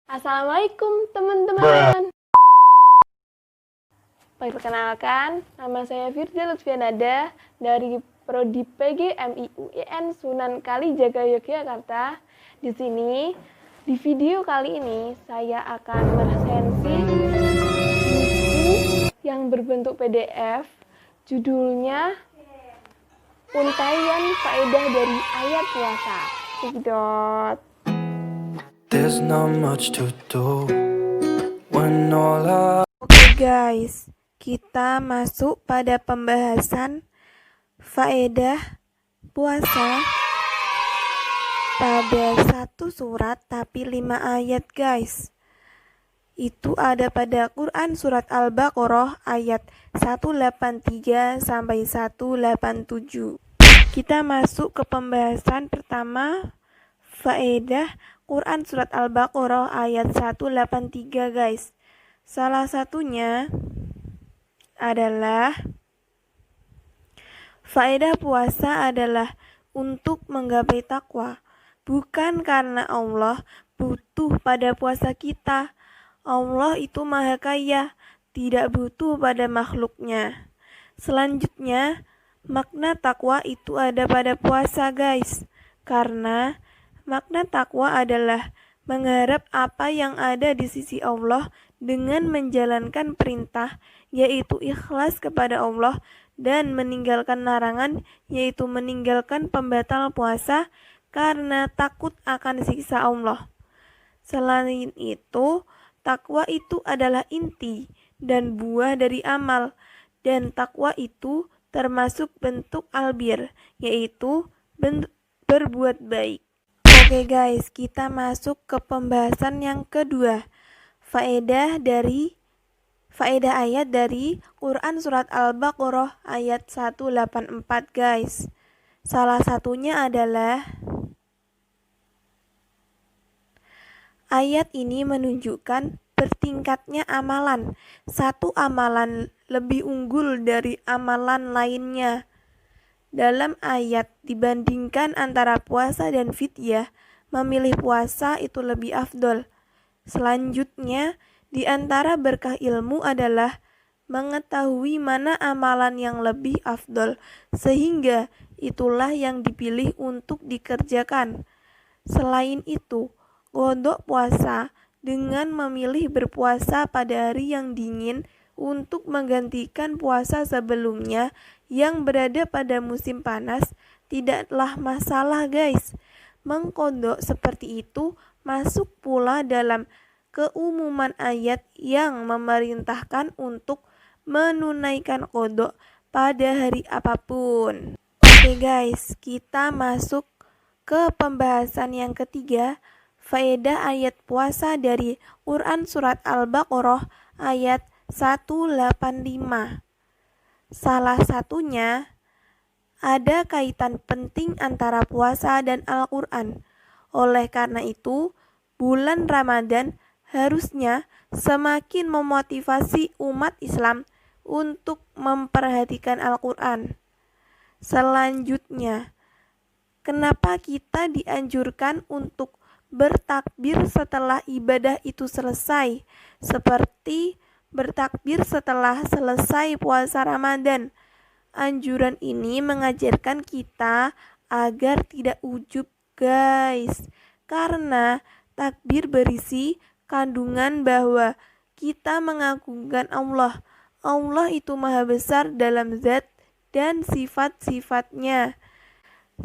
Assalamualaikum teman-teman. Perkenalkan, nama saya Firda Lutfianada dari Prodi PGMI UIN Sunan Kalijaga Yogyakarta. Di sini, di video kali ini saya akan meresensi buku yang berbentuk PDF. Judulnya Untaian Faedah dari Ayat Puasa. Cekidot. There's not much to do when all I... Oke guys, kita masuk pada pembahasan faedah puasa pada satu surat tapi 5 ayat guys. Itu ada pada Quran surat Al-Baqarah ayat 183 sampai 187. Kita masuk ke pembahasan pertama, faedah Quran surat Al-Baqarah ayat 183 guys. Salah satunya adalah faedah puasa adalah untuk menggapai takwa, bukan karena Allah butuh pada puasa kita. Allah itu maha kaya, tidak butuh pada makhluknya. Selanjutnya, makna takwa itu ada pada puasa guys, karena makna takwa adalah mengharap apa yang ada di sisi Allah dengan menjalankan perintah, yaitu ikhlas kepada Allah, dan meninggalkan larangan, yaitu meninggalkan pembatal puasa karena takut akan siksa Allah. Selain itu, takwa itu adalah inti dan buah dari amal, dan takwa itu termasuk bentuk albir, yaitu berbuat baik. Oke guys, kita masuk ke pembahasan yang kedua. Faedah ayat dari Quran surat Al-Baqarah ayat 184 guys. Salah satunya adalah ayat ini menunjukkan bertingkatnya amalan. Satu amalan lebih unggul dari amalan lainnya. Dalam ayat dibandingkan antara puasa dan fidyah, memilih puasa itu lebih afdol. Selanjutnya, di antara berkah ilmu adalah mengetahui mana amalan yang lebih afdol, sehingga itulah yang dipilih untuk dikerjakan. Selain itu, qodok puasa dengan memilih berpuasa pada hari yang dingin untuk menggantikan puasa sebelumnya yang berada pada musim panas tidaklah masalah guys. Mengqodok seperti itu masuk pula dalam keumuman ayat yang memerintahkan untuk menunaikan qodok pada hari apapun. Oke guys, kita masuk ke pembahasan yang ketiga, faedah ayat puasa dari Quran surat Al-Baqarah ayat 185. Salah satunya ada kaitan penting antara puasa dan Al-Quran. Oleh karena itu, bulan Ramadan harusnya semakin memotivasi umat Islam untuk memperhatikan Al-Quran. Selanjutnya, kenapa kita dianjurkan untuk bertakbir setelah ibadah itu selesai, seperti bertakbir setelah selesai puasa Ramadan? Anjuran ini mengajarkan kita agar tidak ujub guys, karena takbir berisi kandungan bahwa kita mengagungkan Allah. Allah itu maha besar dalam zat dan sifat-sifatnya.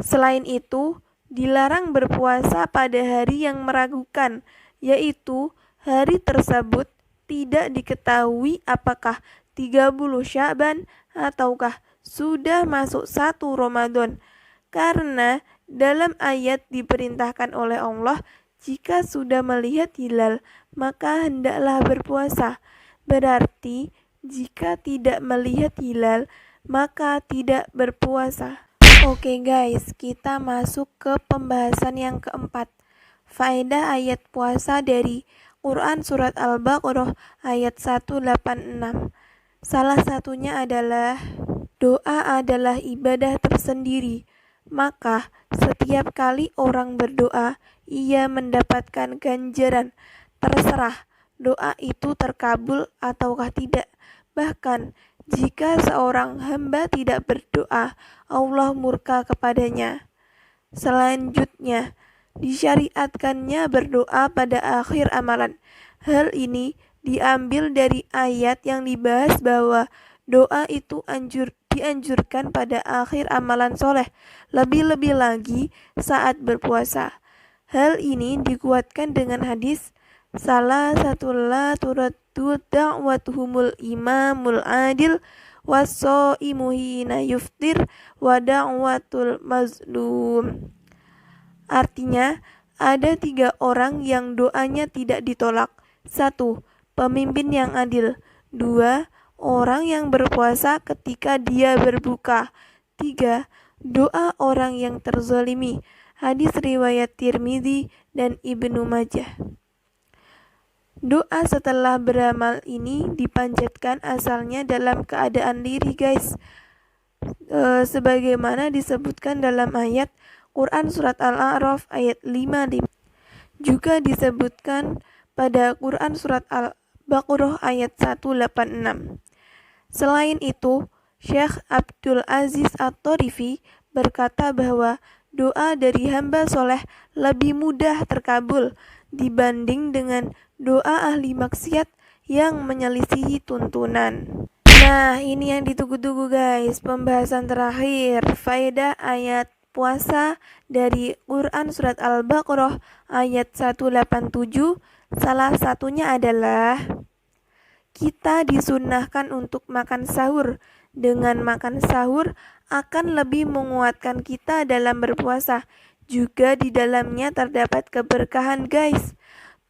Selain itu, dilarang berpuasa pada hari yang meragukan, yaitu hari tersebut tidak diketahui apakah 30 Sya'ban ataukah sudah masuk 1 Ramadan. Karena dalam ayat diperintahkan oleh Allah, jika sudah melihat hilal, maka hendaklah berpuasa. Berarti, jika tidak melihat hilal, maka tidak berpuasa. Oke guys, kita masuk ke pembahasan yang keempat. Faedah ayat puasa dari Quran surat Al-Baqarah ayat 186. Salah satunya adalah doa adalah ibadah tersendiri. Maka setiap kali orang berdoa, ia mendapatkan ganjaran. Terserah doa itu terkabul ataukah tidak. Bahkan jika seorang hamba tidak berdoa, Allah murka kepadanya. Selanjutnya, disyariatkannya berdoa pada akhir amalan. Hal ini diambil dari ayat yang dibahas bahwa doa itu dianjurkan pada akhir amalan soleh, lebih-lebih lagi saat berpuasa. Hal ini dikuatkan dengan hadis, salah satu la turaddu da'watuhumul imamul adil waso'imu hina yuftir wa da'watul mazlum. Artinya, ada 3 orang yang doanya tidak ditolak. 1. Pemimpin yang adil. 2. Orang yang berpuasa ketika dia berbuka. 3. Doa orang yang terzalimi. Hadis riwayat Tirmidzi dan Ibnu Majah. Doa setelah beramal ini dipanjatkan asalnya dalam keadaan lirih, guys. Sebagaimana disebutkan dalam ayat Quran surat Al-A'raf ayat 55. Juga disebutkan pada Quran surat Al-Baqarah ayat 186. Selain itu, Syekh Abdul Aziz At-Tharifi berkata bahwa doa dari hamba soleh lebih mudah terkabul dibanding dengan doa ahli maksiat yang menyelisihi tuntunan. Nah, ini yang ditunggu-tunggu guys, pembahasan terakhir, faedah ayat puasa dari Quran surat Al-Baqarah ayat 187. Salah satunya adalah kita disunnahkan untuk makan sahur. Dengan makan sahur akan lebih menguatkan kita dalam berpuasa. Juga di dalamnya terdapat keberkahan guys.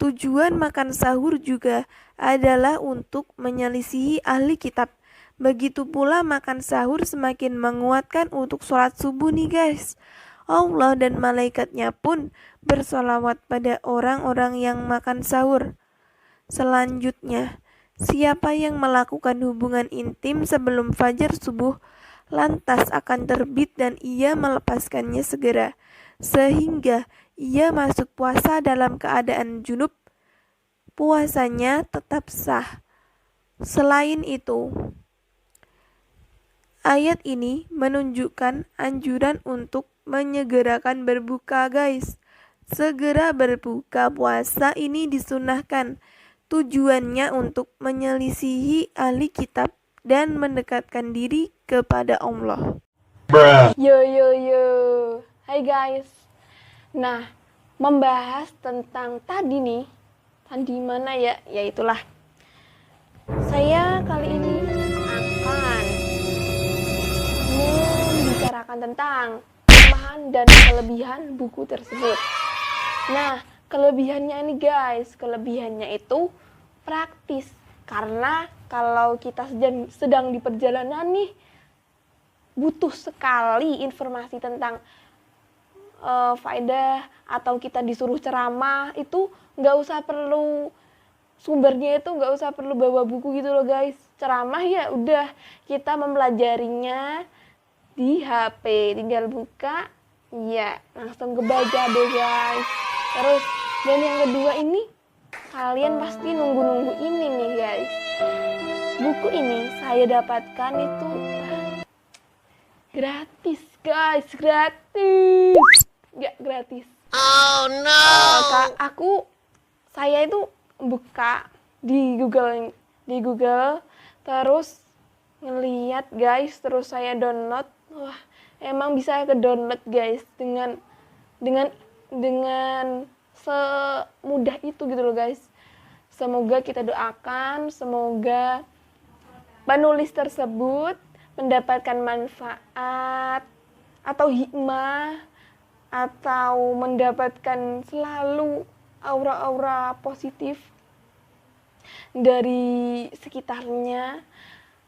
Tujuan makan sahur juga adalah untuk menyelisihi ahli kitab. Begitu pula makan sahur semakin menguatkan untuk sholat subuh nih guys. Allah dan malaikatnya pun bersolawat pada orang-orang yang makan sahur. Selanjutnya, siapa yang melakukan hubungan intim sebelum fajar subuh, lantas akan terbit dan ia melepaskannya segera, sehingga ia masuk puasa dalam keadaan junub, puasanya tetap sah. Selain itu, ayat ini menunjukkan anjuran untuk menyegerakan berbuka guys. Segera berbuka puasa ini disunahkan. Tujuannya untuk menyelisihi ahli kitab dan mendekatkan diri kepada Allah. Yo yo yo. Hai guys. Nah, membahas tentang tadi nih. Tadi mana ya? Ya itulah. Saya kali ini akan membicarakan tentang kelemahan dan kelebihan buku tersebut. Nah, kelebihannya ini guys, kelebihannya itu praktis. Karena kalau kita sedang di perjalanan nih, butuh sekali informasi tentang faedah, atau kita disuruh ceramah, itu nggak usah perlu sumbernya, itu nggak usah perlu bawa buku gitu loh guys. Ceramah ya udah kita mempelajarinya di HP, tinggal buka, ya langsung kebaca deh guys. Terus dan yang kedua ini, kalian pasti nunggu-nunggu ini nih guys. Buku ini saya dapatkan itu gratis guys, gratis. Nggak gratis. Oh no. Saya itu buka di Google, terus ngeliat guys, terus saya download. Wah, emang bisa ke download guys dengan semudah itu gitu loh guys. Semoga kita doakan, semoga penulis tersebut mendapatkan manfaat atau hikmah, atau mendapatkan selalu aura-aura positif dari sekitarnya,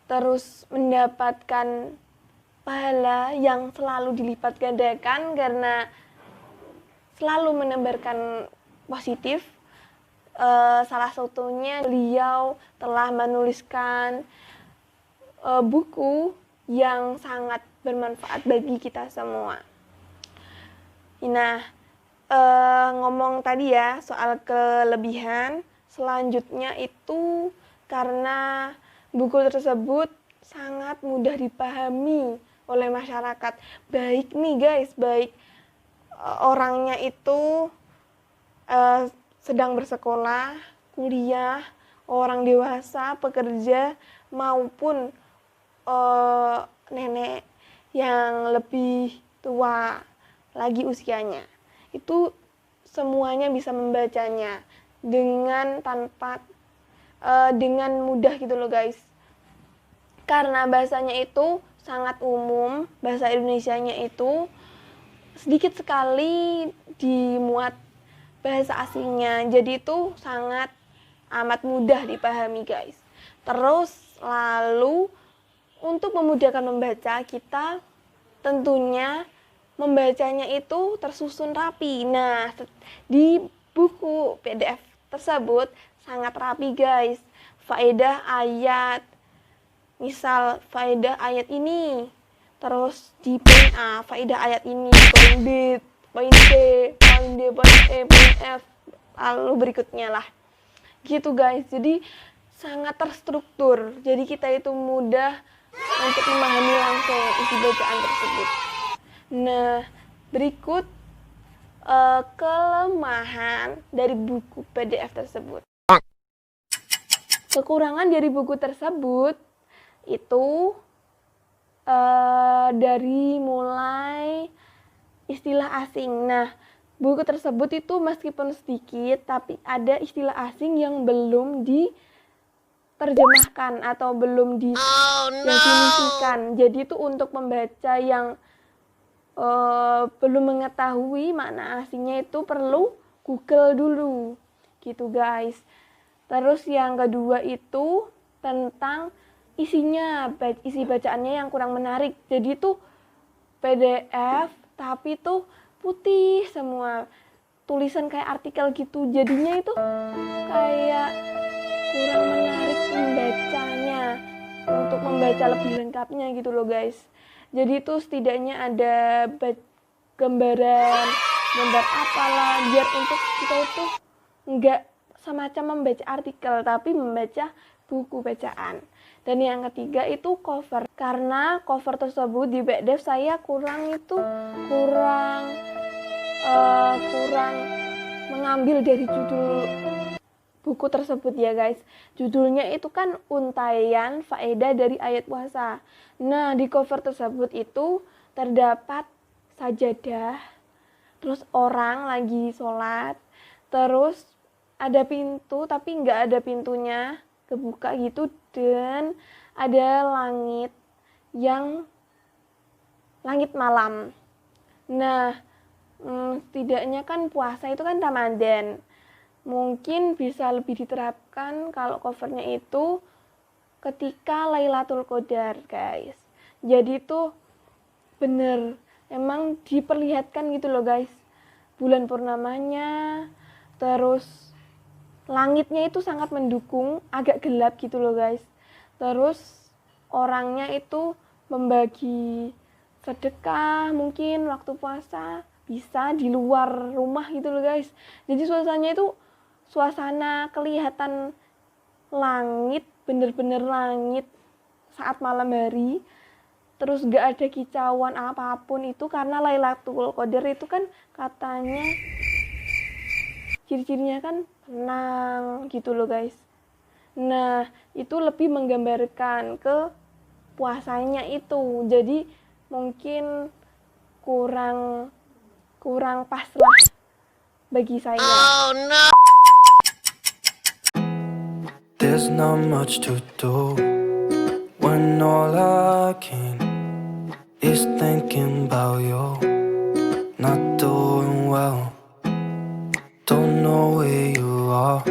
terus mendapatkan pahala yang selalu dilipat gandakan karena selalu menebarkan positif. Salah satunya beliau telah menuliskan buku yang sangat bermanfaat bagi kita semua. Nah, ngomong tadi ya soal kelebihan, selanjutnya itu karena buku tersebut sangat mudah dipahami oleh masyarakat. Baik nih guys, baik orangnya itu sedang bersekolah, kuliah, orang dewasa, pekerja, maupun nenek yang lebih tua lagi usianya. Itu semuanya bisa membacanya dengan dengan mudah gitu loh guys. Karena bahasanya itu sangat umum, bahasa Indonesianya itu sedikit sekali dimuat bahasa asingnya. Jadi itu sangat amat mudah dipahami guys. Terus lalu untuk memudahkan membaca, kita tentunya membacanya itu tersusun rapi. Nah, di buku PDF tersebut sangat rapi guys. Faedah ayat, misal faedah ayat ini, terus di poin A, faedah ayat ini, poin B, poin C, poin D, poin E, poin F, lalu berikutnya lah. Gitu guys, jadi sangat terstruktur. Jadi kita itu mudah untuk memahami langsung isi bacaan tersebut. Nah, berikut kelemahan dari buku PDF tersebut. Kekurangan dari buku tersebut itu dari mulai istilah asing. Nah, buku tersebut itu meskipun sedikit, tapi ada istilah asing yang belum diterjemahkan atau belum didefinisikan. Jadi itu untuk pembaca yang belum mengetahui makna asingnya itu perlu Google dulu, gitu guys. Terus yang kedua itu tentang isinya, isi bacaannya yang kurang menarik. Jadi itu PDF tapi itu putih semua, tulisan kayak artikel gitu, jadinya itu kayak kurang menarik membacanya untuk membaca lebih lengkapnya gitu loh guys. Jadi itu setidaknya ada gambar apalah, biar untuk kita itu enggak semacam membaca artikel tapi membaca buku bacaan. Dan yang ketiga itu cover, karena cover tersebut di PDF saya kurang mengambil dari judul buku tersebut ya guys. Judulnya itu kan Untaian Faedah dari Ayat Puasa. Nah, di cover tersebut itu terdapat sajadah, terus orang lagi sholat, terus ada pintu tapi nggak ada pintunya, kebuka gitu, dan ada langit malam. Nah, setidaknya kan puasa itu kan Ramadan, mungkin bisa lebih diterapkan kalau covernya itu ketika Lailatul Qadar guys. Jadi itu bener, emang diperlihatkan gitu loh guys, bulan purnamanya, terus langitnya itu sangat mendukung, agak gelap gitu loh guys. Terus orangnya itu membagi sedekah mungkin waktu puasa, bisa di luar rumah gitu loh guys. Jadi suasana kelihatan langit, bener-bener langit saat malam hari, terus gak ada kicauan apapun itu, karena Lailatul Qadar itu kan katanya ciri-cirinya kan tenang gitu loh guys. Nah, itu lebih menggambarkan ke puasanya itu, jadi mungkin kurang pas lah bagi saya. There's not much to do when all I can is thinking about you. Not doing well, don't know where you are.